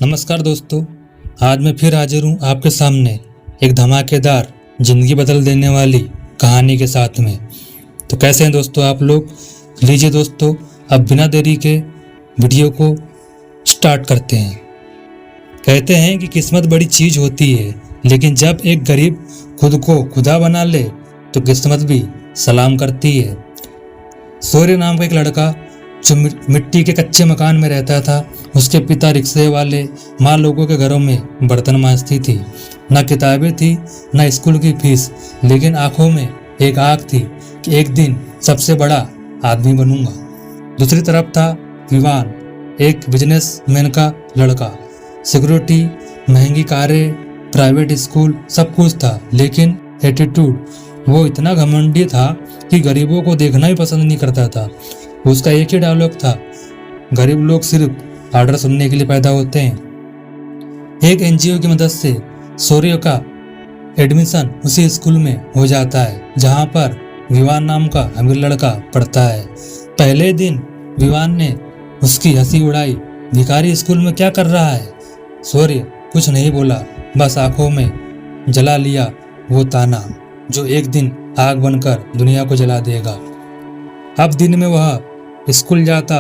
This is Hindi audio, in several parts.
नमस्कार दोस्तों, आज मैं फिर हाजिर हूँ आपके सामने एक धमाकेदार जिंदगी बदल देने वाली कहानी के साथ में। तो कैसे हैं दोस्तों आप लोग? लीजिए दोस्तों, अब बिना देरी के वीडियो को स्टार्ट करते हैं। कहते हैं कि किस्मत बड़ी चीज होती है, लेकिन जब एक गरीब खुद को खुदा बना ले तो किस्मत भी सलाम करती है। सूर्य नाम का एक लड़का जो मिट्टी के कच्चे मकान में रहता था। उसके पिता रिक्शे वाले, माँ लोगों के घरों में बर्तन मांजती थी। न किताबें थी न स्कूल की फीस, लेकिन आंखों में एक आग थी कि एक दिन सबसे बड़ा आदमी बनूंगा। दूसरी तरफ था विवान, एक बिजनेसमैन का लड़का। सिक्योरिटी, महंगी कारें, प्राइवेट स्कूल, सब कुछ था, लेकिन एटीट्यूड वो इतना घमंडी था कि गरीबों को देखना ही पसंद नहीं करता था। उसका एक ही डायलॉग था, गरीब लोग सिर्फ ऑर्डर सुनने के लिए पैदा होते हैं। एक एनजीओ की मदद से सूर्य का एडमिशन उसी स्कूल में हो जाता है जहां पर विवान नाम का अमीर लड़का पढ़ता है। पहले दिन विवान ने उसकी हंसी उड़ाई, भिखारी स्कूल में क्या कर रहा है? सूर्य कुछ नहीं बोला, बस आंखों में जला लिया वो ताना जो एक दिन आग बनकर दुनिया को जला देगा। अब दिन में वह स्कूल जाता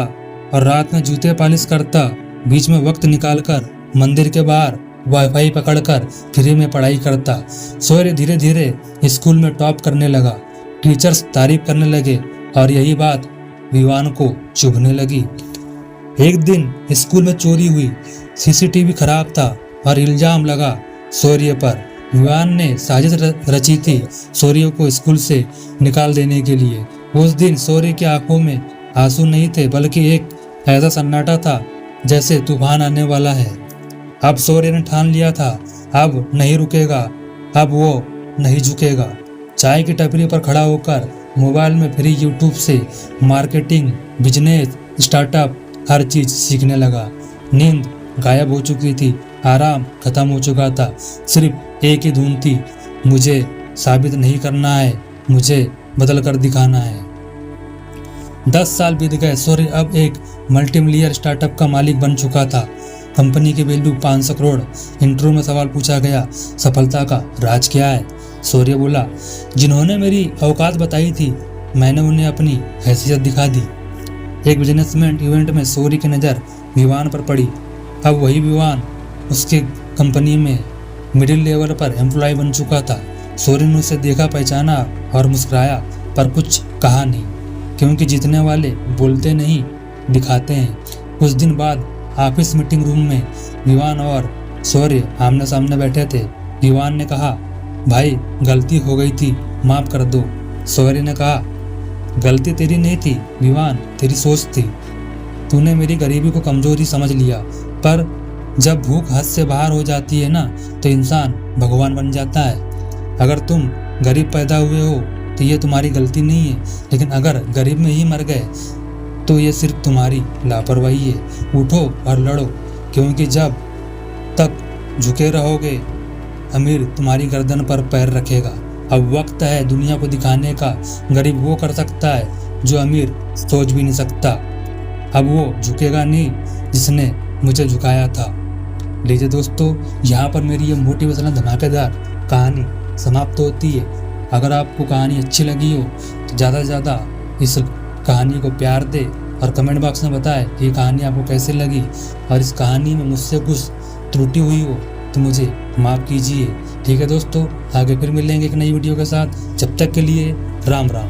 और रात में जूते पॉलिश करता। बीच में वक्त निकालकर मंदिर के बाहर वाईफाई पकड़कर फ्री में पढ़ाई करता। सूर्य धीरे धीरे स्कूल में टॉप करने लगा। टीचर्स तारीफ करने लगे और यही बात विवान को चुभने लगी। एक दिन स्कूल में चोरी हुई, सीसीटीवी खराब था और इल्जाम लगा सूर्य पर। विवान ने साजिश रची थी सूर्य को स्कूल से निकाल देने के लिए। उस दिन सूर्य की आंखों में आंसू नहीं थे, बल्कि एक ऐसा सन्नाटा था जैसे तूफान आने वाला है। अब सूर्य ने ठान लिया था, अब नहीं रुकेगा, अब वो नहीं झुकेगा। चाय की टपरी पर खड़ा होकर मोबाइल में फ्री यूट्यूब से मार्केटिंग, बिजनेस, स्टार्टअप हर चीज सीखने लगा। नींद गायब हो चुकी थी, आराम खत्म हो चुका था। सिर्फ एक ही धुन थी, मुझे साबित नहीं करना है, मुझे बदल कर दिखाना है। 10 साल बीत गए। सूर्य अब एक मल्टीमिलियन स्टार्टअप का मालिक बन चुका था। कंपनी की वैल्यू 500 करोड़। इंटरव्यू में सवाल पूछा गया, सफलता का राज क्या है? सूर्य बोला, जिन्होंने मेरी औकात बताई थी, मैंने उन्हें अपनी हैसियत दिखा दी। एक बिजनेसमैन इवेंट में सूर्य की नज़र विवान पर पड़ी। अब वही विवान उसके कंपनी में मिडिल लेवल पर एम्प्लॉय बन चुका था। सूर्य ने उसे देखा, पहचाना और मुस्कुराया, पर कुछ कहा नहीं, क्योंकि जीतने वाले बोलते नहीं, दिखाते हैं। कुछ दिन बाद ऑफिस मीटिंग रूम में विवान और सूर्य आमने सामने बैठे थे। विवान ने कहा, भाई गलती हो गई थी, माफ कर दो। सूर्य ने कहा, गलती तेरी नहीं थी विवान, तेरी सोच थी। तूने मेरी गरीबी को कमजोरी समझ लिया, पर जब भूख हद से बाहर हो जाती है ना, तो इंसान भगवान बन जाता है। अगर तुम गरीब पैदा हुए हो तो ये तुम्हारी गलती नहीं है, लेकिन अगर गरीब में ही मर गए तो ये सिर्फ तुम्हारी लापरवाही है। उठो और लड़ो, क्योंकि जब तक झुके रहोगे अमीर तुम्हारी गर्दन पर पैर रखेगा। अब वक्त है दुनिया को दिखाने का। गरीब वो कर सकता है जो अमीर सोच भी नहीं सकता। अब वो झुकेगा नहीं जिसने मुझे झुकाया था। लीजिए दोस्तों, यहाँ पर मेरी ये मोटिवेशनल धमाकेदार कहानी समाप्त होती है। अगर आपको कहानी अच्छी लगी हो तो ज़्यादा से ज़्यादा इस कहानी को प्यार दे और कमेंट बॉक्स में बताएं कि ये कहानी आपको कैसे लगी। और इस कहानी में मुझसे कुछ त्रुटि हुई हो तो मुझे माफ़ कीजिए। ठीक है दोस्तों, आगे फिर मिलेंगे एक नई वीडियो के साथ। जब तक के लिए राम राम।